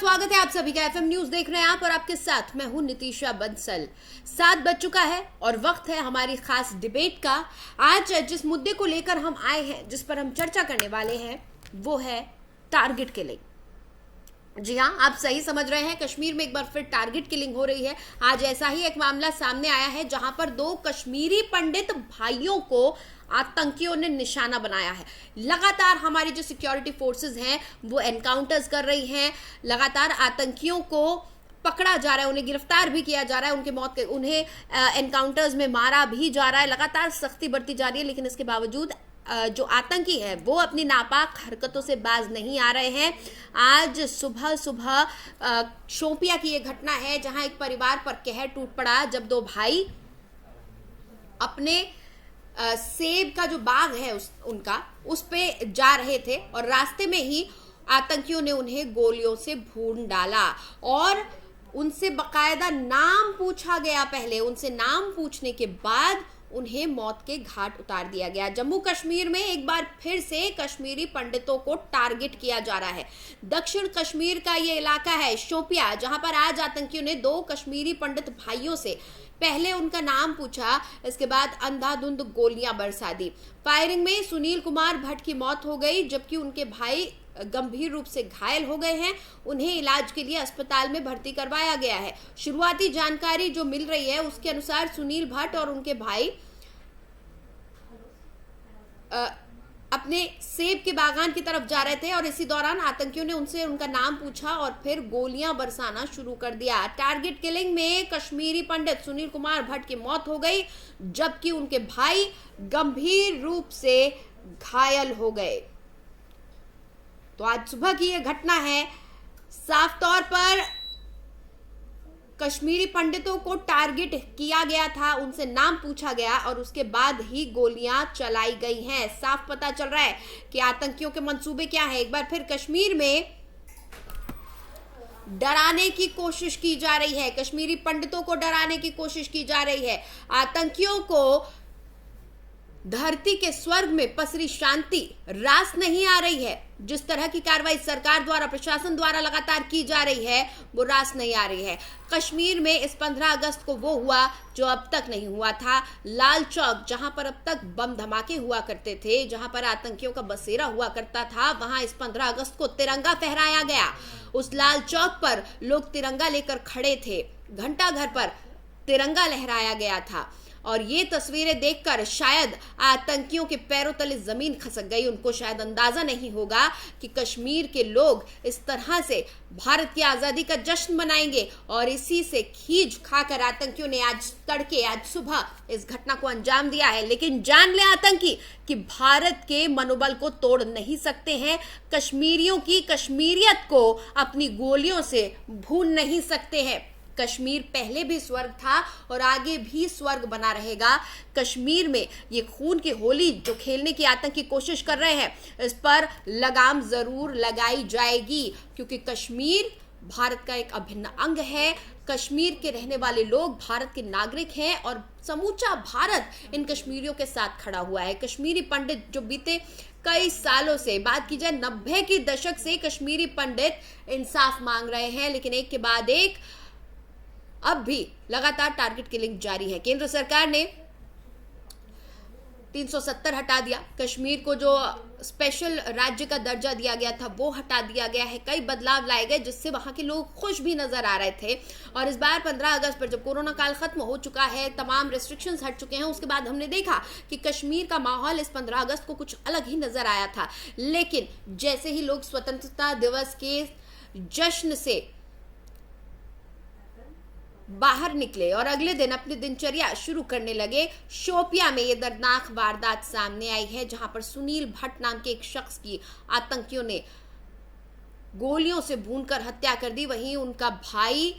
स्वागत है आप सभी का। एफएम न्यूज देख रहे हैं आप और आपके साथ मैं हूं नितीशा बंसल। 7 बज चुका है और वक्त है हमारी खास डिबेट का। आज जिस मुद्दे को लेकर हम आए हैं, जिस पर हम चर्चा करने वाले हैं, वो है टारगेट किलिंग। जी हाँ, आप सही समझ रहे हैं, कश्मीर में एक बार फिर टारगेट किलिंग हो रही है। आज ऐसा ही एक मामला सामने आया है जहां पर 2 कश्मीरी पंडित भाइयों को आतंकियों ने निशाना बनाया है। लगातार हमारी जो सिक्योरिटी फोर्सेस हैं वो एनकाउंटर्स कर रही हैं, लगातार आतंकियों को पकड़ा जा रहा है, उन्हें गिरफ्तार भी किया जा रहा है, उन्हें एनकाउंटर्स में मारा भी जा रहा है, लगातार सख्ती बढ़ती जा रही है। लेकिन इसके बावजूद जो आतंकी है वो अपनी नापाक हरकतों से बाज नहीं आ रहे हैं। आज सुबह शोपिया की ये घटना है जहां एक परिवार पर कहर टूट पड़ा जब 2 भाई अपने सेब का जो बाग है उस पे जा रहे थे और रास्ते में ही आतंकियों ने उन्हें गोलियों से भून डाला और उनसे बकायदा नाम पूछा गया। पहले उनसे नाम पूछने के बाद उन्हें मौत के घाट उतार दिया गया। जम्मू कश्मीर में एक बार फिर से कश्मीरी पंडितों को टारगेट किया जा रहा है। दक्षिण कश्मीर का ये इलाका है शोपिया, जहां पर आज आतंकियों ने 2 कश्मीरी पंडित भाइयों से पहले उनका नाम पूछा, इसके बाद अंधाधुंध गोलियां बरसा दी। फायरिंग में सुनील कुमार भट्ट की मौत हो गई जबकि उनके भाई गंभीर रूप से घायल हो गए हैं। उन्हें इलाज के लिए अस्पताल में भर्ती करवाया गया है। शुरुआती जानकारी जो मिल रही है उसके अनुसार सुनील भट्ट और उनके भाई अपने सेब के बागान की तरफ जा रहे थे और इसी दौरान आतंकियों ने उनसे उनका नाम पूछा और फिर गोलियां बरसाना शुरू कर दिया। टारगेट किलिंग में कश्मीरी पंडित सुनील कुमार भट्ट की मौत हो गई जबकि उनके भाई गंभीर रूप से घायल हो गए। तो आज सुबह की यह घटना है। साफ तौर पर कश्मीरी पंडितों को टारगेट किया गया था, उनसे नाम पूछा गया और उसके बाद ही गोलियां चलाई गई हैं। साफ पता चल रहा है कि आतंकियों के मंसूबे क्या है। एक बार फिर कश्मीर में डराने की कोशिश की जा रही है, कश्मीरी पंडितों को डराने की कोशिश की जा रही है। आतंकियों को धरती के स्वर्ग में पसरी शांति रास नहीं आ रही है। जिस तरह की कार्रवाई सरकार द्वारा, प्रशासन द्वारा लगातार की जा रही है वो रास नहीं आ रही है। कश्मीर में इस 15 अगस्त को वो हुआ जो अब तक नहीं हुआ था। लाल चौक, जहां पर अब तक बम धमाके हुआ करते थे, जहां पर आतंकियों का बसेरा हुआ करता था, वहां इस 15 अगस्त को तिरंगा फहराया गया। उस लाल चौक पर लोग तिरंगा लेकर खड़े थे, घंटा घर पर तिरंगा लहराया गया था और ये तस्वीरें देखकर शायद आतंकियों के पैरों तले जमीन खसक गई। उनको शायद अंदाजा नहीं होगा कि कश्मीर के लोग इस तरह से भारत की आजादी का जश्न मनाएंगे और इसी से खींच खाकर आतंकियों ने आज सुबह इस घटना को अंजाम दिया है। लेकिन जान ले आतंकी कि भारत के मनोबल को तोड़ नहीं सकते हैं, कश्मीरियों की कश्मीरियत को अपनी गोलियों से भून नहीं सकते हैं। कश्मीर पहले भी स्वर्ग था और आगे भी स्वर्ग बना रहेगा। कश्मीर में ये खून की होली जो खेलने की आतंकी कोशिश कर रहे हैं, इस पर लगाम जरूर लगाई जाएगी क्योंकि कश्मीर भारत का एक अभिन्न अंग है। कश्मीर के रहने वाले लोग भारत के नागरिक हैं और समूचा भारत इन कश्मीरियों के साथ खड़ा हुआ है। कश्मीरी पंडित जो बीते कई सालों से, बात की जाए 90 के दशक से, कश्मीरी पंडित इंसाफ मांग रहे हैं, लेकिन एक के बाद एक अब भी लगातार टारगेट किलिंग जारी है। केंद्र सरकार ने 370 हटा दिया, कश्मीर को जो स्पेशल राज्य का दर्जा दिया गया था वो हटा दिया गया है। कई बदलाव लाए गए जिससे वहां के लोग खुश भी नजर आ रहे थे। और इस बार 15 अगस्त पर जब कोरोना काल खत्म हो चुका है, तमाम रेस्ट्रिक्शंस हट चुके हैं, उसके बाद हमने देखा कि कश्मीर का माहौल इस 15 अगस्त को कुछ अलग ही नजर आया था। लेकिन जैसे ही लोग स्वतंत्रता दिवस के जश्न से बाहर निकले और अगले दिन अपनी दिनचर्या शुरू करने लगे, शोपिया में ये दर्दनाक वारदात सामने आई है जहां पर सुनील भट्ट नाम के एक शख्स की आतंकियों ने गोलियों से भूनकर हत्या कर दी। वहीं उनका भाई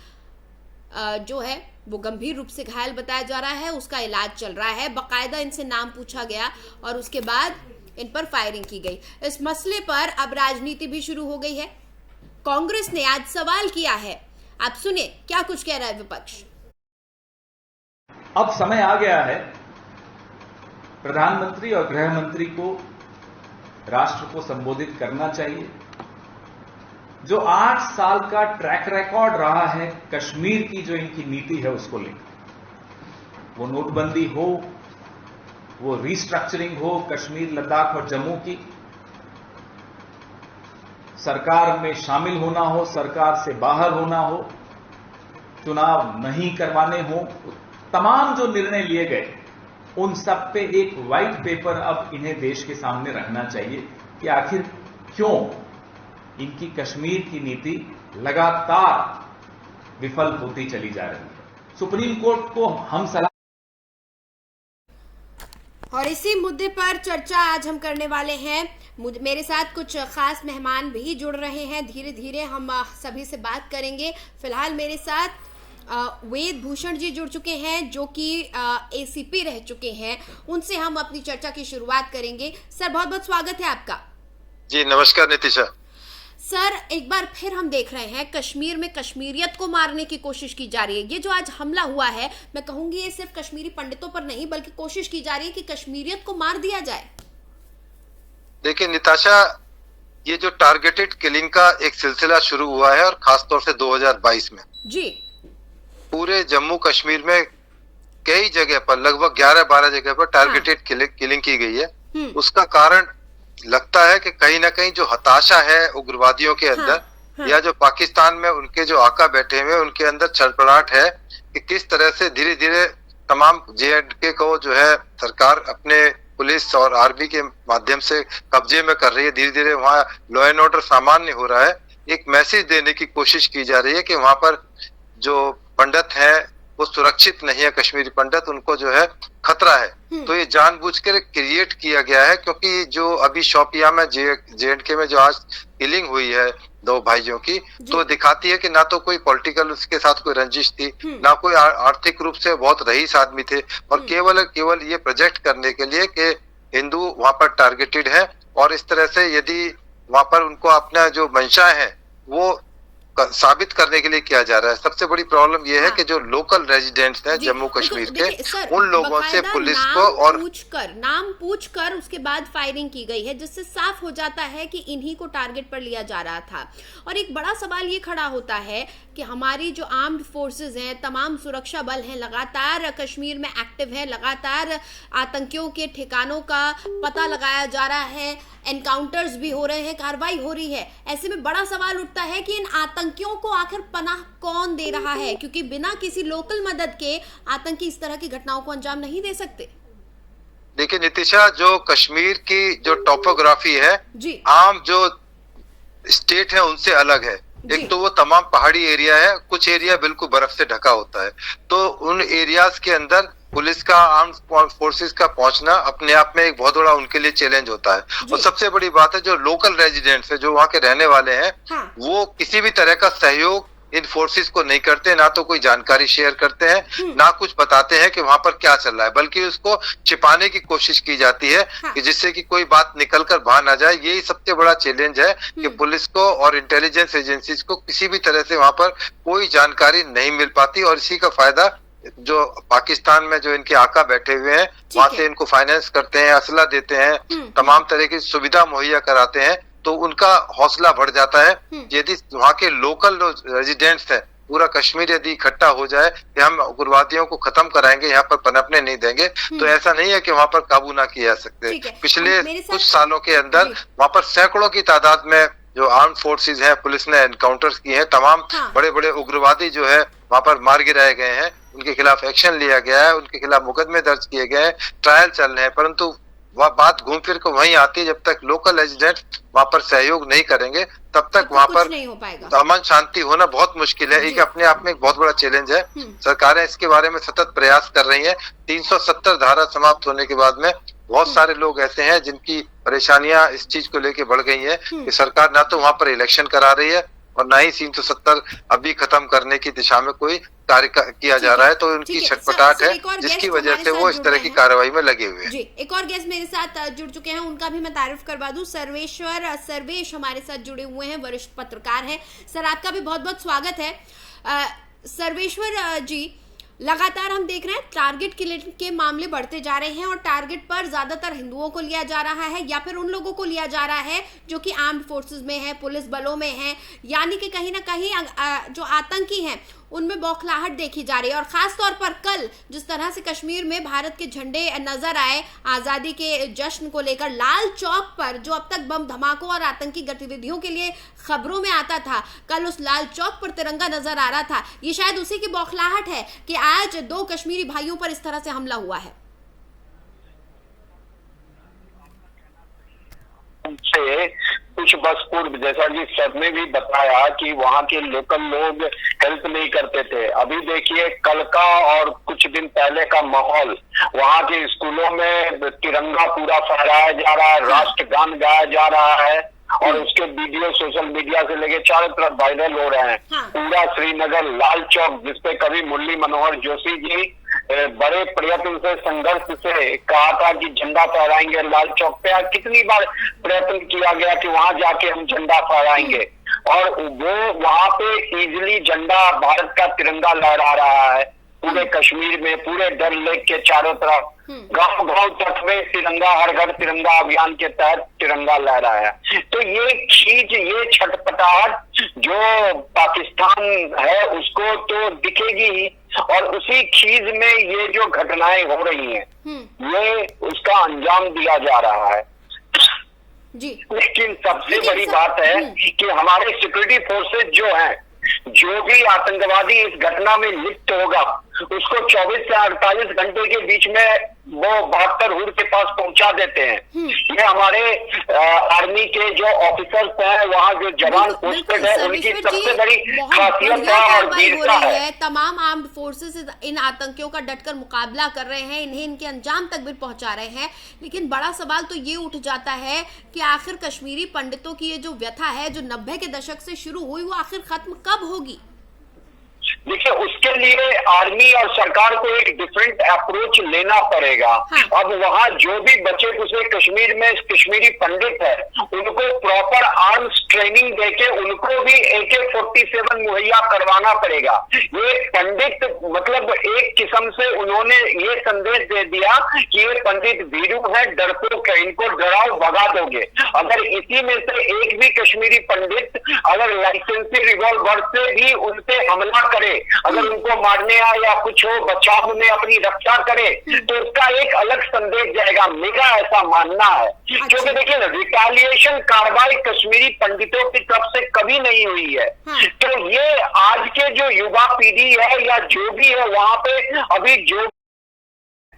जो है वो गंभीर रूप से घायल बताया जा रहा है, उसका इलाज चल रहा है। बकायदा इनसे नाम पूछा गया और उसके बाद इन पर फायरिंग की गई। इस मसले पर अब राजनीति भी शुरू हो गई है। कांग्रेस ने आज सवाल किया है, आप सुनिए क्या कुछ कह रहा है विपक्ष। अब समय आ गया है प्रधानमंत्री और गृह मंत्री को राष्ट्र को संबोधित करना चाहिए जो 8 साल का ट्रैक रिकॉर्ड रहा है कश्मीर की जो इनकी नीति है उसको लेकर, वो नोटबंदी हो, वो रिस्ट्रक्चरिंग हो कश्मीर, लद्दाख और जम्मू की, सरकार में शामिल होना हो, सरकार से बाहर होना हो, चुनाव नहीं करवाने हो, तमाम जो निर्णय लिए गए उन सब पे एक व्हाइट पेपर अब इन्हें देश के सामने रखना चाहिए कि आखिर क्यों इनकी कश्मीर की नीति लगातार विफल होती चली जा रही है। सुप्रीम कोर्ट को हम सलाह, और इसी मुद्दे पर चर्चा आज हम करने वाले हैं। मेरे साथ कुछ खास मेहमान भी जुड़ रहे हैं, धीरे धीरे हम सभी से बात करेंगे। फिलहाल मेरे साथ वेद भूषण जी जुड़ चुके हैं जो कि एसीपी रह चुके हैं, उनसे हम अपनी चर्चा की शुरुआत करेंगे। सर बहुत बहुत स्वागत है आपका। जी नमस्कार नितिशा। सर एक बार फिर हम देख रहे हैं कश्मीर में कश्मीरियत को मारने की कोशिश की जा रही है। ये जो आज हमला हुआ है, मैं कहूंगी ये सिर्फ कश्मीरी पंडितों पर नहीं बल्कि कोशिश की जा रही है कि कश्मीरियत को मार दिया जाए। देखिए निताशा, ये जो टारगेटेड किलिंग का एक सिलसिला शुरू हुआ है और खासतौर से 2022 में जी पूरे जम्मू कश्मीर में कई जगह पर लगभग 11-12 जगह पर टारगेटेड किलिंग की गई है। उसका कारण लगता है कि कहीं ना कहीं जो हताशा है उग्रवादियों के अंदर या जो पाकिस्तान में उनके जो आका बैठे हुए उनके अंदर छड़पड़ाहट है कि किस तरह से धीरे धीरे तमाम JNK को जो है सरकार अपने पुलिस और आर्मी के माध्यम से कब्जे में कर रही है। धीरे धीरे वहाँ लॉ एंड ऑर्डर सामान्य हो रहा है। एक मैसेज देने की कोशिश की जा रही है कि वहां पर जो पंडित है वो सुरक्षित नहीं है, कश्मीरी पंडित, उनको जो है खतरा है। तो ये जानबूझकर क्रिएट किया गया है क्योंकि जो अभी शोपियां में JNK में जो आज किलिंग हुई है 2 भाइयों की, तो दिखाती है कि ना तो कोई पॉलिटिकल उसके साथ कोई रंजिश थी, ना कोई आर्थिक रूप से बहुत रईस आदमी थे, और केवल ये प्रोजेक्ट करने के लिए कि हिंदू वहां पर टारगेटेड है और इस तरह से यदि वहां पर उनको अपना जो मंशा है वो साबित करने के लिए किया जा रहा है। सबसे बड़ी प्रॉब्लम यह है कि जो लोकल रेजिडेंट्स हैं जम्मू कश्मीर के, उन लोगों से पुलिस को और नाम पूछकर उसके बाद फायरिंग की गई है, जिससे साफ हो जाता है कि इन्हीं को टारगेट पर लिया जा रहा था। और एक बड़ा सवाल ये खड़ा होता है कि हमारी जो आर्म्ड फोर्सेस हैं, तमाम सुरक्षा बल हैं, लगातार कश्मीर में एक्टिव है, लगातार आतंकियों के ठिकानों का पता लगाया जा रहा है, एनकाउंटर्स भी हो रहे हैं, कार्रवाई हो रही है। ऐसे में बड़ा सवाल उठता है कि इन आतंकियों को आखिर पनाह कौन दे रहा है, क्योंकि बिना किसी लोकल मदद के आतंकी इस तरह की घटनाओं को अंजाम नहीं दे सकते। देखिए नितिशा, जो कश्मीर की जो टोपोग्राफी है आम जो स्टेट है उनसे अलग है। एक तो वो तमाम पहाड़ी एरिया है, कुछ एरिया बिल्कुल बर्फ से ढका होता है, तो उन एरियाज के अंदर पुलिस का, आर्म्ड फोर्सेस का पहुंचना अपने आप में एक बहुत बड़ा उनके लिए चैलेंज होता है। और सबसे बड़ी बात है जो लोकल रेजिडेंट्स है, जो वहाँ के रहने वाले हैं, वो किसी भी तरह का सहयोग इन फोर्सेस को नहीं करते, ना तो कोई जानकारी शेयर करते हैं, ना कुछ बताते हैं कि वहां पर क्या चल रहा है, बल्कि उसको छिपाने की कोशिश की जाती है कि जिससे कि कोई बात निकल कर बाहर ना जाए। यही सबसे बड़ा चैलेंज है कि पुलिस को और इंटेलिजेंस एजेंसीज को किसी भी तरह से वहां पर कोई जानकारी नहीं मिल पाती, और इसी का फायदा जो पाकिस्तान में जो इनके आका बैठे हुए हैं वहां से इनको फाइनेंस करते हैं, असला देते हैं, तमाम तरह की सुविधा मुहैया कराते हैं, तो उनका हौसला बढ़ जाता है। यदि वहाँ के लोकल रेजिडेंट्स हैं, पूरा कश्मीर यदि इकट्ठा हो जाए कि हम उग्रवादियों को खत्म कराएंगे, यहाँ पर पनपने नहीं देंगे, तो ऐसा नहीं है कि वहाँ पर काबू ना किया जा सकते। पिछले कुछ सालों के अंदर वहाँ पर सैकड़ों की तादाद में जो आर्म्ड फोर्सेस हैं, पुलिस ने एनकाउंटर्स किए हैं, तमाम बड़े बड़े उग्रवादी जो है वहाँ पर मार गिराए गए हैं, उनके खिलाफ एक्शन लिया गया है, उनके खिलाफ मुकदमे दर्ज किए गए हैं, ट्रायल चल रहे हैं, परंतु वह बात घूम फिर कर वहीं आती है, जब तक लोकल रेजिडेंट वहां पर सहयोग नहीं करेंगे तब तक वहां पर अमन शांति होना बहुत मुश्किल है। एक अपने आप में एक बहुत बड़ा चैलेंज है। सरकारें इसके बारे में सतत प्रयास कर रही हैं। 370 धारा समाप्त होने के बाद में बहुत सारे लोग ऐसे हैं जिनकी परेशानियां इस चीज को लेके बढ़ गई हैं कि सरकार ना तो वहां पर इलेक्शन करा रही है और ना ही 370 अभी खत्म करने की दिशा में कोई कार्य किया जा रहा है, तो उनकी छटपटाहट है जिसकी वजह से वो इस तरह की कार्रवाई में लगे हुए हैं। एक और गेस्ट मेरे साथ जुड़ चुके हैं, उनका भी मैं तारीफ करवा दूं। सर्वेश हमारे साथ जुड़े हुए हैं, वरिष्ठ पत्रकार हैं। सर आपका भी बहुत बहुत स्वागत है। सर्वेश्वर जी, लगातार हम देख रहे हैं टारगेट किलिंग के मामले बढ़ते जा रहे हैं और टारगेट पर ज्यादातर हिंदुओं को लिया जा रहा है या फिर उन लोगों को लिया जा रहा है जो कि आर्म्ड फोर्सेस में है, पुलिस बलों में है, यानी कि कहीं ना कहीं जो आतंकी हैं उनमें बौखलाहट देखी जा रही है। और खास तौर पर कल जिस तरह से कश्मीर में भारत के झंडे नजर आए आजादी के जश्न को लेकर, लाल चौक पर जो अब तक बम धमाकों और आतंकी गतिविधियों के लिए खबरों में आता था, कल उस लाल चौक पर तिरंगा नजर आ रहा था। ये शायद उसी की बौखलाहट है कि आज 2 कश्मीरी भाइयों पर इस तरह से हमला हुआ है। से कुछ बस पूर्व, जैसा कि सर ने भी बताया कि वहाँ के लोकल लोग हेल्प नहीं करते थे। अभी देखिए कल का और कुछ दिन पहले का माहौल, वहाँ के स्कूलों में तिरंगा पूरा फहराया जा रहा है, राष्ट्रगान गाया जा रहा है और उसके वीडियो सोशल मीडिया से लेके चारों तरफ वायरल हो रहे हैं। पूरा श्रीनगर लाल चौक, जिसपे कभी मुरली मनोहर जोशी जी बड़े प्रयत्न से, संघर्ष से कहा था कि झंडा फहराएंगे लाल चौक पे, आज कितनी बार प्रयत्न किया गया कि वहां जाके हम झंडा फहराएंगे और वो वहां पे इजीली झंडा भारत का तिरंगा लहरा रहा है पूरे कश्मीर में, पूरे डल लेक के चारों तरफ, गांव गांव तक में तिरंगा, हर घर तिरंगा अभियान के तहत तिरंगा लहरा है। तो ये चीज, ये छटपटाहट जो पाकिस्तान है उसको तो दिखेगी ही, और उसी चीज में ये जो घटनाएं हो रही हैं ये उसका अंजाम दिया जा रहा है जी। लेकिन सबसे बड़ी बात है कि हमारे सिक्योरिटी फोर्सेज जो हैं, जो भी आतंकवादी इस घटना में लिप्त होगा उसको 24 से 48 घंटे के बीच में वो 72 हुड के पास पहुंचा देते हैं। ये हमारे आर्मी के जो ऑफिसर्स हैं, वहाँ जो जवान पोस्टेड है, उनकी सबसे बड़ी खासियत और वीरता है। तमाम आर्म्ड फोर्सेस इन आतंकियों का डटकर मुकाबला कर रहे हैं, इन्हें इनके अंजाम तक भी पहुंचा रहे हैं। लेकिन बड़ा सवाल तो ये उठ जाता है कि आखिर कश्मीरी पंडितों की ये जो व्यथा है जो 90 के दशक से शुरू हुई, वो आखिर खत्म कब होगी? देखिए, उसके लिए आर्मी और सरकार को एक डिफरेंट अप्रोच लेना पड़ेगा। अब वहाँ जो भी बचे कुचे कश्मीर में कश्मीरी पंडित है, उनको प्रॉपर आर्म्स ट्रेनिंग देके उनको भी AK-47 मुहैया करवाना पड़ेगा। ये पंडित मतलब एक किस्म से उन्होंने ये संदेश दे दिया कि ये पंडित भीरू है, डरपोक है, इनको डराओ भगा दोगे। अगर इसी में से एक भी कश्मीरी पंडित अगर लाइसेंसी रिवॉल्वर से भी उनसे हमला करे, अगर उनको मारने आए या कुछ हो, बचाव में अपनी रक्षा करे, तो उसका एक अलग संदेश जाएगा। मेरा ऐसा मानना है, क्योंकि देखिए रिटेलिएशन कार्रवाई कश्मीरी पंडितों की तरफ से कभी नहीं हुई है। तो ये आज के जो युवा पीढ़ी है या जो भी है वहां पे अभी जो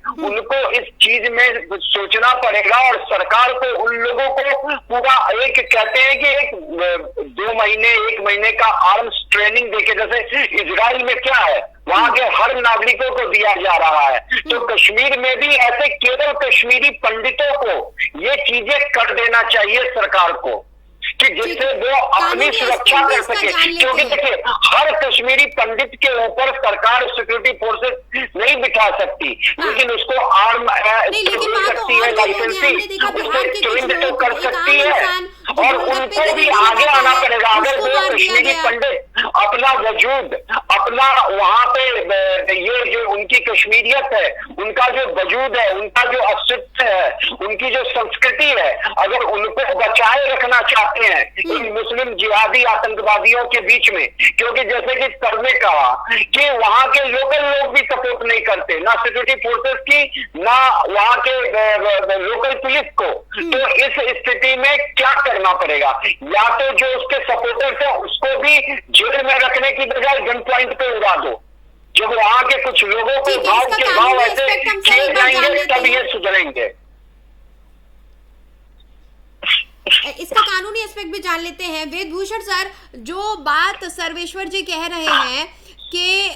उनको इस चीज में सोचना पड़ेगा और सरकार को उन लोगों को पूरा एक कहते हैं कि एक 2 महीने 1 महीने का आर्म्स ट्रेनिंग देके, जैसे इजराइल में क्या है वहां के हर नागरिकों को दिया जा रहा है, तो कश्मीर में भी ऐसे केवल कश्मीरी पंडितों को ये चीजें कर देना चाहिए सरकार को कि जिससे वो अपनी सुरक्षा कर सके। क्योंकि देखिए हर कश्मीरी पंडित के ऊपर सरकार सिक्योरिटी फोर्सेस नहीं बिठा सकती, लेकिन उसको आर्म सकती है, लाइसेंसी उसको ट्रेंड तो कर सकती है और उनको भी आगे आना पड़ेगा। अगर वो कश्मीरी पंडित अपना वजूद, अपना वहां पे ये जो उनकी कश्मीरियत है, उनका जो वजूद है, उनका जो अस्तित्व है, उनकी जो संस्कृति है, अगर उनको बचाए रखना चाहते हैं इन मुस्लिम जिहादी आतंकवादियों के बीच में, क्योंकि जैसे कि सर ने कहा कि वहां के लोकल लोग भी सपोर्ट नहीं करते, ना सिक्योरिटी फोर्सेस की, ना वहां के लोकल पुलिस को, तो इस स्थिति में क्या करना पड़ेगा? या तो जो उसके सपोर्टर्स है उसको भी जेल में रखने की बजाय गन पॉइंट पे उड़ा दो। जब वहां के कुछ लोगों को गांव के गांव ऐसे किए जाएंगे तब ये सुधरेंगे। इसका कानूनी एस्पेक्ट भी जान लेते हैं। वेदभूषण सर, जो बात सर्वेश्वर जी कह रहे हैं कि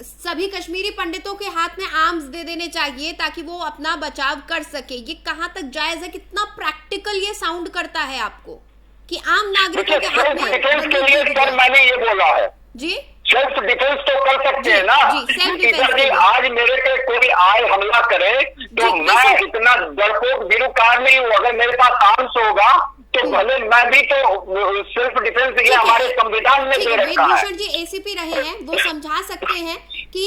सभी कश्मीरी पंडितों के हाथ में आर्म्स दे देने चाहिए ताकि वो अपना बचाव कर सके, ये कहाँ तक जायज है? कितना प्रैक्टिकल ये साउंड करता है आपको कि आम नागरिकों के हाथ में? डिफेंस के लिए सर मैंने ये बोला है जी, सेल्फ डिफेंस तो कर सकते हैं ना। जी, आज मेरे पे कोई आए हमला करे तो मैं इतना डरपोक बिरुकार नहीं हूँ। अगर मेरे पास आर्म्स होगा तो भले मैं भी तो सेल्फ डिफेंस ये हमारे संविधान में दे रखा है। जी एसीपी रहे हैं, वो समझा सकते हैं कि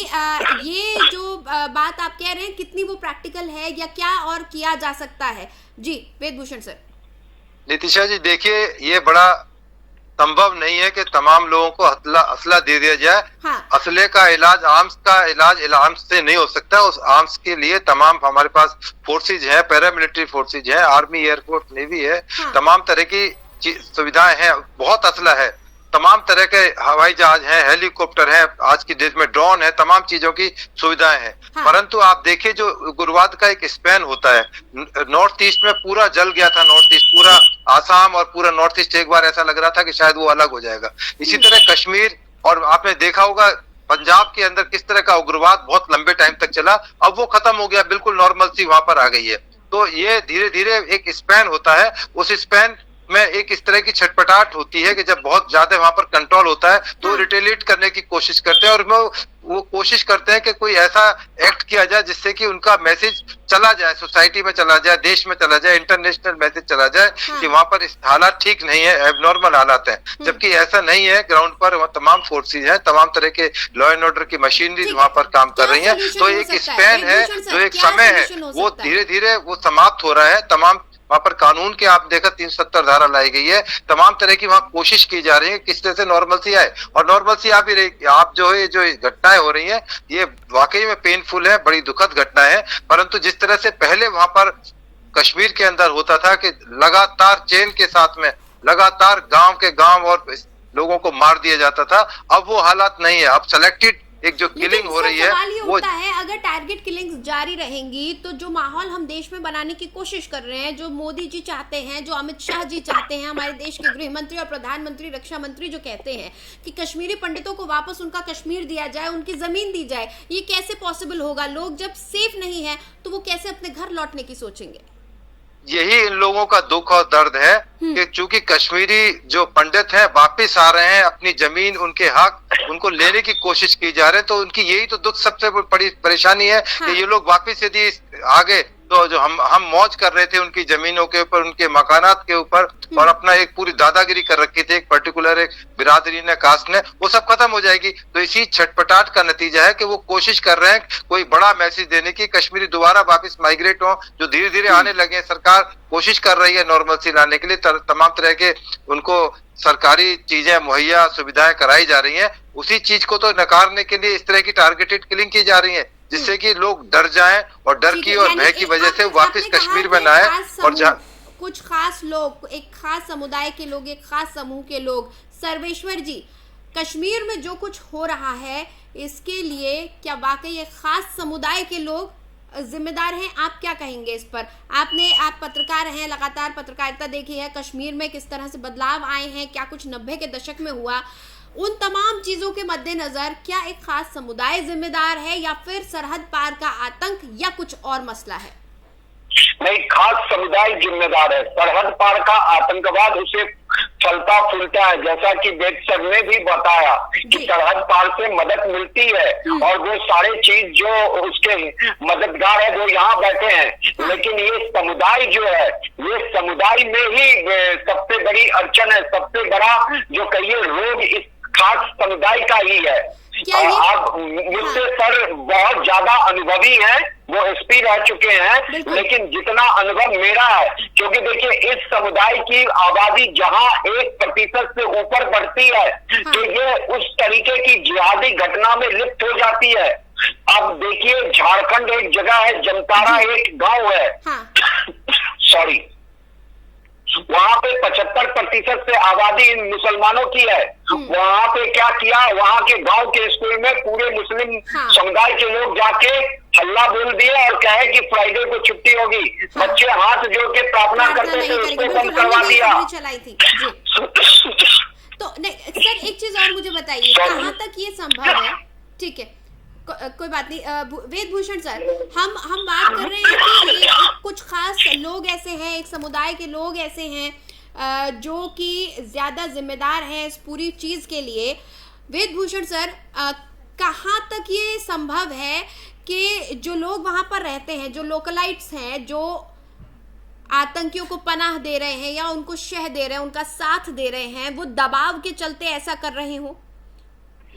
ये जो बात आप कह रहे हैं कितनी वो प्रैक्टिकल है या क्या और किया जा सकता है? जी वेदभूषण सर। नितिशा जी देखिए, ये बड़ा संभव नहीं है कि तमाम लोगों को असला दे दिया जाए। हाँ। असले का इलाज, आर्म्स का इलाज आर्म्स से नहीं हो सकता। उस आर्म्स के लिए तमाम हमारे पास फोर्सेज हैं, पैरामिलिट्री फोर्सेज हैं, आर्मी, एयरफोर्स, नेवी है। हाँ। तमाम तरह की सुविधाएं हैं, बहुत असला है, तमाम तरह के हवाई जहाज हैं, हेलीकॉप्टर हैं, आज की डेट में ड्रोन है, तमाम चीजों की सुविधाएं हैं। हाँ। परंतु आप देखिए जो उग्रवाद का एक स्पैन होता है, नॉर्थ ईस्ट में पूरा जल गया था, नॉर्थ ईस्ट पूरा, आसाम और पूरा नॉर्थ ईस्ट एक बार ऐसा लग रहा था कि शायद वो अलग हो जाएगा। इसी तरह कश्मीर, और आपने देखा होगा पंजाब के अंदर किस तरह का उग्रवाद बहुत लंबे टाइम तक चला, अब वो खत्म हो गया, बिल्कुल नॉर्मल सी वहां पर आ गई है। तो ये धीरे धीरे एक स्पैन होता है, उस स्पैन में एक इस तरह की छटपटाहट होती है कि जब बहुत ज्यादा वहां पर कंट्रोल होता है तो रिटेलिएट करने की कोशिश करते हैं, और वो कोशिश करते हैं कि कोई ऐसा एक्ट किया जाए जिससे कि उनका मैसेज चला जाए, सोसाइटी में चला जाए, देश में चला जाए, इंटरनेशनल मैसेज चला जाए कि वहां पर हालात ठीक नहीं है, एबनॉर्मल हालात हैं। जबकि ऐसा नहीं है, ग्राउंड पर वहाँ तमाम फोर्सेज हैं, तमाम तरह के लॉ एंड ऑर्डर की मशीनरी वहां पर काम कर रही है। तो एक स्पैन है, जो एक समय है, वो धीरे धीरे वो समाप्त हो रहा है। तमाम वहां पर कानून के आप देखा 370 धारा लाई गई है, तमाम तरह की वहां कोशिश की जा रही है किस तरह से नॉर्मल सी आए, और नॉर्मल सी आ भी रही। आप जो है, जो घटनाएं हो रही हैं, ये वाकई में पेनफुल है, बड़ी दुखद घटना है। परंतु जिस तरह से पहले वहां पर कश्मीर के अंदर होता था कि लगातार चेन के साथ में लगातार गांव के गांव और लोगों को मार दिया जाता था, अब वो हालात नहीं है। अब सेलेक्टेड एक जो किलिंग हो रही है, वो होता है, अगर टारगेट किलिंग्स जारी रहेंगी तो जो माहौल हम देश में बनाने की कोशिश कर रहे हैं, जो मोदी जी चाहते हैं, जो अमित शाह जी चाहते हैं, हमारे देश के गृह मंत्री और प्रधानमंत्री, रक्षा मंत्री जो कहते हैं कि कश्मीरी पंडितों को वापस उनका कश्मीर दिया जाए, उनकी जमीन दी जाए, ये कैसे पॉसिबल होगा? लोग जब सेफ नहीं है तो वो कैसे अपने घर लौटने की सोचेंगे? यही इन लोगों का दुख और दर्द है कि चूंकि कश्मीरी जो पंडित हैं वापिस आ रहे हैं, अपनी जमीन, उनके हक, उनको लेने की कोशिश की जा रही है, तो उनकी यही तो दुख, सबसे बड़ी परेशानी है। हाँ। कि ये लोग वापिस यदि आगे, तो जो हम मौज कर रहे थे उनकी जमीनों के ऊपर, उनके मकानात के ऊपर, और अपना एक पूरी दादागिरी कर रखी थी एक पर्टिकुलर एक बिरादरी ने, कास्ट ने, वो सब खत्म हो जाएगी। तो इसी छटपटाहट का नतीजा है कि वो कोशिश कर रहे हैं कोई बड़ा मैसेज देने की, कश्मीरी दोबारा वापस माइग्रेट हो, जो धीरे धीरे आने लगे हैं। सरकार कोशिश कर रही है नॉर्मल सी लाने के लिए, तमाम तरह के उनको सरकारी चीजें मुहैया, सुविधाएं कराई जा रही हैं। उसी चीज को तो नकारने के लिए इस तरह की टारगेटेड किलिंग की जा रही है, जिससे कि लोग डर जाएं, और डर की और भय की वजह से वापस कश्मीर में ना आए। और कुछ खास लोग, एक खास समुदाय के लोग, एक खास समूह के लोग, सर्वेश्वर जी, कश्मीर में जो कुछ हो रहा है इसके लिए क्या वाकई एक खास समुदाय के लोग जिम्मेदार हैं? आप क्या कहेंगे इस पर? आप पत्रकार हैं, लगातार पत्रकारिता देखी है, कश्मीर में किस तरह से बदलाव आए हैं, क्या कुछ 90 के दशक में हुआ, उन तमाम चीजों के मद्देनजर क्या एक खास समुदाय जिम्मेदार है या फिर सरहद पार का आतंक या कुछ और मसला है? नहीं, खास समुदाय जिम्मेदार है। सरहद पार का आतंकवाद उसे फलता फूलता है, जैसा कि वेद सर ने भी बताया कि सरहद पार से मदद मिलती है, और वो सारे चीज जो उसके मददगार है वो यहाँ बैठे हैं। लेकिन ये समुदाय जो है, ये समुदाय में ही सबसे बड़ी अड़चन है, सबसे बड़ा जो कहिए रोग इस खास समुदाय का ही है। आप मुझसे सर बहुत ज्यादा अनुभवी हैं, वो एसपी रह चुके हैं, लेकिन जितना अनुभव मेरा है, क्योंकि देखिए इस समुदाय की आबादी जहां 1% से ऊपर बढ़ती है, तो ये उस तरीके की जिहादी घटना में लिप्त हो जाती है। अब देखिए झारखंड एक जगह है, जमतारा एक गांव है, सॉरी, वहां पे 75% से आबादी इन मुसलमानों की है। वहां पे क्या किया, वहां के गांव के स्कूल में पूरे मुस्लिम समुदाय के लोग जाके हल्ला बोल दिए और कहे कि फ्राइडे को छुट्टी होगी। बच्चे हाथ जोड़ के प्रार्थना करते थे, उसको बंद करवा दिया। तो नहीं सर, एक चीज और मुझे बताइए, कहाँ तक ये संभव है? ठीक है, कोई बात नहीं। वेदभूषण सर, हम बात कर रहे हैं कि ये कुछ खास लोग ऐसे हैं, एक समुदाय के लोग ऐसे हैं जो कि ज्यादा जिम्मेदार हैं इस पूरी चीज के लिए। वेदभूषण सर, कहाँ तक ये संभव है कि जो लोग वहां पर रहते हैं, जो लोकलाइट्स हैं, जो आतंकियों को पनाह दे रहे हैं या उनको शह दे रहे हैं, उनका साथ दे रहे हैं, वो दबाव के चलते ऐसा कर रहे हो?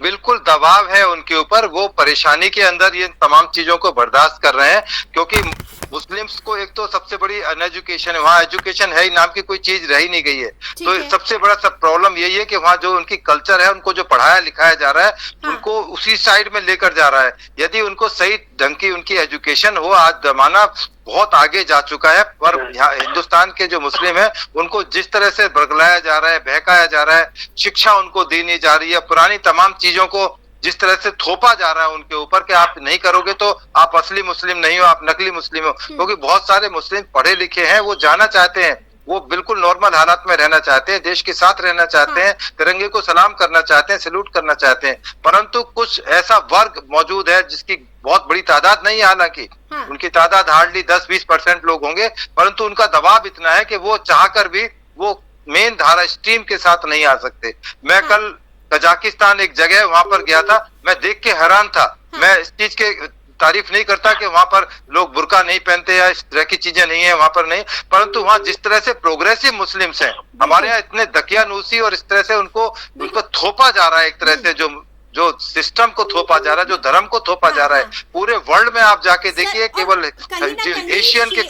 बिल्कुल दबाव है उनके ऊपर, वो परेशानी के अंदर ये तमाम चीजों को बर्दाश्त कर रहे हैं, क्योंकि मुस्लिम्स को एक तो सबसे बड़ी अनएजुकेशन है, वहाँ एजुकेशन है ही नाम की कोई चीज रही नहीं गई है। तो सबसे बड़ा सब प्रॉब्लम यही है कि वहाँ जो उनकी कल्चर है, उनको जो पढ़ाया लिखाया जा रहा है, उनको उसी साइड में लेकर जा रहा है। यदि उनको सही ढंग की उनकी एजुकेशन हो, आज जमाना बहुत आगे जा चुका है, पर यहाँ हिंदुस्तान के जो मुस्लिम है उनको जिस तरह से बरगलाया जा रहा है, बहकाया जा रहा है, शिक्षा उनको दी नहीं जा रही है, पुरानी तमाम चीजों को जिस तरह से थोपा जा रहा है उनके ऊपर कि आप नहीं करोगे तो आप असली मुस्लिम नहीं हो, आप नकली मुस्लिम हो। क्योंकि बहुत सारे मुस्लिम पढ़े लिखे हैं, वो जाना चाहते हैं, वो बिल्कुल नॉर्मल हालात में रहना चाहते हैं, देश के साथ रहना चाहते हैं, तिरंगे को सलाम करना चाहते हैं, सैल्यूट करना चाहते हैं। परंतु कुछ ऐसा वर्ग मौजूद है जिसकी बहुत बड़ी तादाद नहीं है, हालांकि उनकी तादाद हार्डली 10-20% लोग होंगे, परंतु उनका दबाव इतना है कि वो चाहकर भी वो मेन धारा स्ट्रीम के साथ नहीं आ सकते। मैं कल कजाकिस्तान एक जगह वहां पर गया था, मैं देख के हैरान था। मैं इस चीज के तारीफ नहीं करता कि वहां पर लोग बुर्का नहीं पहनते या इस तरह की चीजें नहीं है वहां पर, नहीं, परंतु वहां जिस तरह से प्रोग्रेसिव मुस्लिम्स हैं, हमारे यहाँ इतने दकियानूसी और इस तरह से उनको थोपा जा रहा है, एक तरह से जो सिस्टम को थोपा जा रहा है, जो धर्म को थोपा जा रहा है। पूरे वर्ल्ड में आप जाके देखिए, केवल एशिया के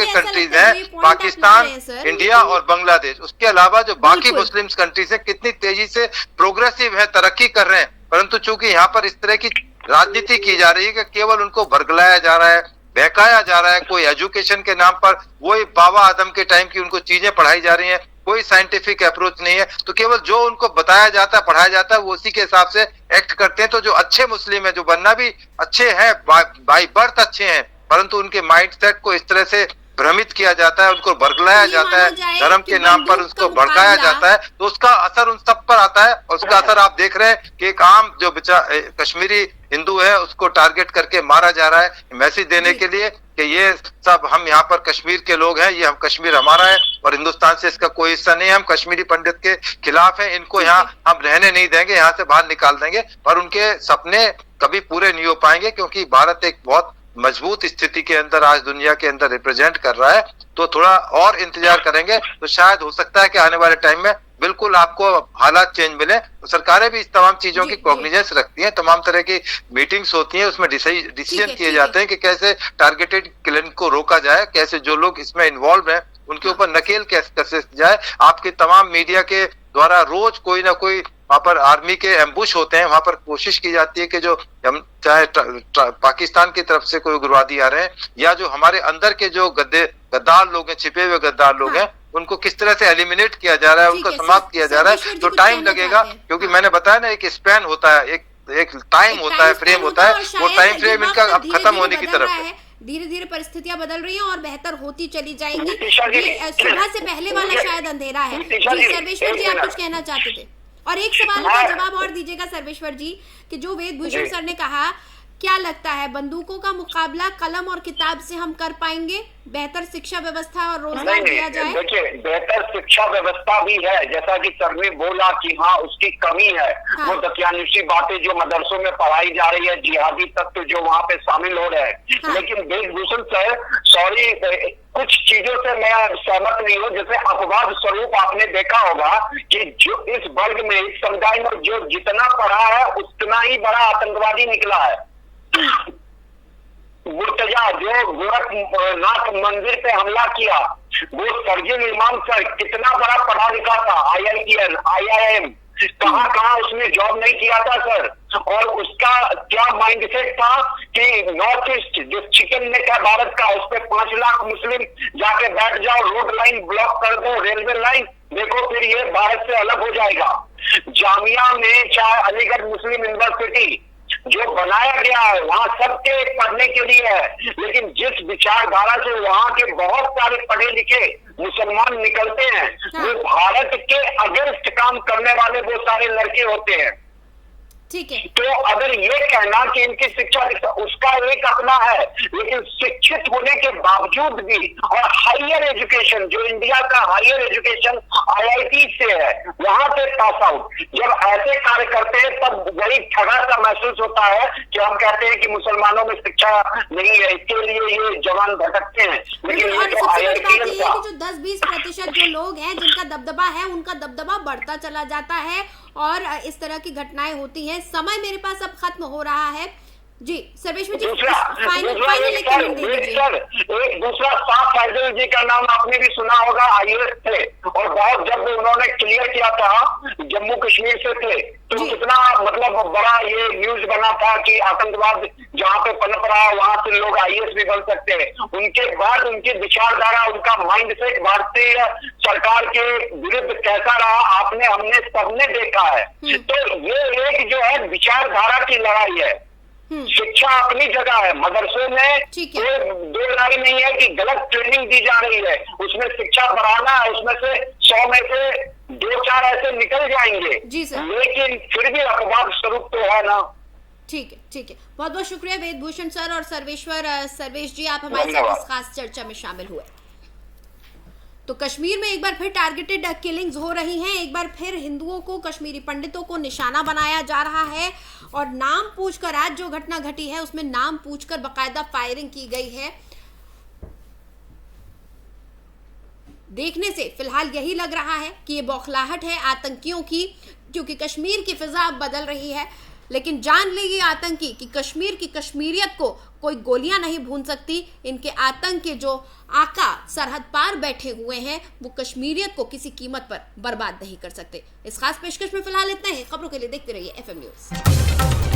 कंट्रीज हैं, पाकिस्तान, इंडिया और बांग्लादेश, उसके अलावा जो बाकी मुस्लिम कंट्रीज हैं कितनी तेजी से प्रोग्रेसिव है, तरक्की कर रहे हैं। परंतु चूंकि यहाँ पर इस तरह की राजनीति की जा रही है कि केवल उनको भड़काया जा रहा है, बहकाया जा रहा है, कोई एजुकेशन के नाम पर वही बाबा आदम के टाइम की उनको चीजें पढ़ाई जा रही हैं, कोई साइंटिफिक अप्रोच नहीं है। तो केवल जो उनको बताया जाता है, पढ़ाया जाता है, वो उसी के हिसाब से एक्ट करते हैं। तो जो अच्छे मुस्लिम है, जो बनना भी अच्छे हैं, बाई बर्थ अच्छे हैं, परंतु उनके माइंडसेट को इस तरह से भ्रमित किया जाता है, उनको बरगलाया जाता है, धर्म के नाम पर उसको भड़काया जाता है, तो उसका असर उन सब पर आता है। और उसका असर आप देख रहे हैं कि एक आम जो कश्मीरी हिंदू है उसको टारगेट करके मारा जा रहा है, मैसेज देने के लिए कि ये सब हम यहाँ पर कश्मीर के लोग हैं, ये हम कश्मीर हमारा है और हिंदुस्तान से इसका कोई हिस्सा नहीं है, हम कश्मीरी पंडित के खिलाफ हैं, इनको यहाँ हम रहने नहीं देंगे, यहाँ से बाहर निकाल देंगे। पर उनके सपने कभी पूरे नहीं हो पाएंगे, क्योंकि भारत एक बहुत मजबूत स्थिति के अंदर आज दुनिया के अंदर रिप्रेजेंट कर रहा है। तो थोड़ा और इंतजार करेंगे तो शायद हो सकता है कि आने वाले टाइम में बिल्कुल आपको हालात चेंज मिले। सरकारें भी इस तमाम चीजों की कॉग्निजेंस रखती हैं, तमाम तरह की मीटिंग्स होती हैं, उसमें डिसीजन किए जाते हैं कि कैसे टारगेटेड किलिंग को रोका जाए, कैसे जो लोग इसमें इन्वॉल्व हैं उनके ऊपर नकेल कैसे जाए। आपके तमाम मीडिया के द्वारा रोज कोई ना कोई वहां पर आर्मी के एम्बुश होते हैं, वहां पर कोशिश की जाती है कि जो चाहे पाकिस्तान की तरफ से कोई उग्रवादी आ रहे हैं या जो हमारे अंदर के जो गद्दार लोग हैं, छिपे हुए गद्दार लोग हैं, उनको किस तरह से एलिमिनेट किया जा रहा है, उनको समाप्त किया जा रहा है। तो टाइम लगेगा, क्योंकि मैंने बताया ना एक स्पैन होता है, एक टाइम होता है, फ्रेम होता है, वो टाइम फ्रेम इनका अब खत्म होने की तरफ है। धीरे धीरे परिस्थितियां बदल रही हैं और बेहतर होती चली जाएंगी। सुबह से पहले वाला शायद अंधेरा है। जी सर्वेश्वर जी, आप कुछ कहना चाहते थे? और एक सवाल का जवाब और दीजिएगा सर्वेश्वर जी कि जो वेदभूषण सर ने कहा, क्या लगता है बंदूकों का मुकाबला कलम और किताब से हम कर पाएंगे? बेहतर शिक्षा व्यवस्था और रोजगार दिया जाए। देखिए, बेहतर शिक्षा व्यवस्था भी है, जैसा कि सर ने बोला कि हाँ उसकी कमी है। वो दकियानुसी बातें जो मदरसों में पढ़ाई जा रही है, जिहादी तत्व जो वहाँ पे शामिल हो रहे हैं। लेकिन वेदभूषण सर, सॉरी, कुछ चीजों से मैं सहमत नहीं हूँ। जैसे अपवाद स्वरूप आपने देखा होगा कि जो इस वर्ग में, इस समुदाय में जो जितना पढ़ा है उतना ही बड़ा आतंकवादी निकला है। मुर्तजा जो गोरखनाथ मंदिर पे हमला किया, वो फर्जी इमाम सर कितना बड़ा पढ़ा लिखा था, IITN, IIM, कहाँ उसने जॉब नहीं किया था सर। और उसका क्या माइंडसेट था कि नॉर्थ ईस्ट जो चिकन नेक है भारत का, उस पर 5 लाख मुस्लिम जाके बैठ जाओ, रोड लाइन ब्लॉक कर दो, रेलवे लाइन, देखो फिर ये भारत से अलग हो जाएगा। जामिया में चाहे अलीगढ़ मुस्लिम यूनिवर्सिटी जो बनाया गया है वहां सबके पढ़ने के लिए है, लेकिन जिस विचारधारा से वहां के बहुत सारे पढ़े लिखे मुसलमान निकलते हैं, वो भारत के अगेंस्ट काम करने वाले वो सारे लड़के होते हैं। ठीक है। तो अगर ये कहना कि इनकी शिक्षा उसका एक अपना है, लेकिन शिक्षित होने के बावजूद भी और हायर एजुकेशन जो इंडिया का हायर एजुकेशन IIT से है वहां से पास आउट जब ऐसे कार्य करते हैं तब बड़ी ठगा सा महसूस होता है कि हम कहते हैं कि मुसलमानों में शिक्षा नहीं है, इसके लिए ये जवान भटकते हैं। लेकिन ये तो IIT जो 10-20% जो लोग हैं जिनका दबदबा है, उनका दबदबा बढ़ता चला जाता है और इस तरह की घटनाएं होती हैं। समय मेरे पास अब खत्म हो रहा है जी। सर्वेश्वर जी, एक दूसरा साफ फैजल जी का नाम आपने भी सुना होगा, आईएएस थे, और बहुत जब उन्होंने क्लियर किया था जम्मू कश्मीर से थे तो कितना मतलब बड़ा ये न्यूज बना था कि आतंकवाद जहाँ पे पनप रहा है वहां से लोग आईएएस भी बन सकते हैं। उनके बाद उनकी विचारधारा, उनका माइंडसेट भारतीय सरकार के विरुद्ध कैसा रहा आपने हमने सबने देखा है। तो ये एक जो है विचारधारा की लड़ाई है। शिक्षा अपनी जगह है, मदरसे में कोई दो लड़ाई नहीं है कि गलत ट्रेनिंग दी जा रही है, उसमें शिक्षा बढ़ाना है, उसमें से 100 में से 2-4 ऐसे निकल जाएंगे जी सर, लेकिन फिर भी अपवाद स्वरूप तो है ना। ठीक है, ठीक है, बहुत बहुत शुक्रिया वेदभूषण सर और सर्वेश जी, आप हमारे साथ इस खास चर्चा में शामिल हुए। तो कश्मीर में एक बार फिर टारगेटेड किलिंग्स हो रही हैं, एक बार फिर हिंदुओं को, कश्मीरी पंडितों को निशाना बनाया जा रहा है और नाम पूछकर, आज जो घटना घटी है उसमें नाम पूछकर बकायदा फायरिंग की गई है। देखने से फिलहाल यही लग रहा है कि ये बौखलाहट है आतंकियों की, क्योंकि कश्मीर की फिजा अब बदल रही है। लेकिन जान ले ये आतंकी कि कश्मीर की कश्मीरियत को कोई गोलियां नहीं भून सकती। इनके आतंक के जो आका सरहद पार बैठे हुए हैं वो कश्मीरियत को किसी कीमत पर बर्बाद नहीं कर सकते। इस खास पेशकश में फिलहाल इतना ही। खबरों के लिए देखते रहिए FM न्यूज़।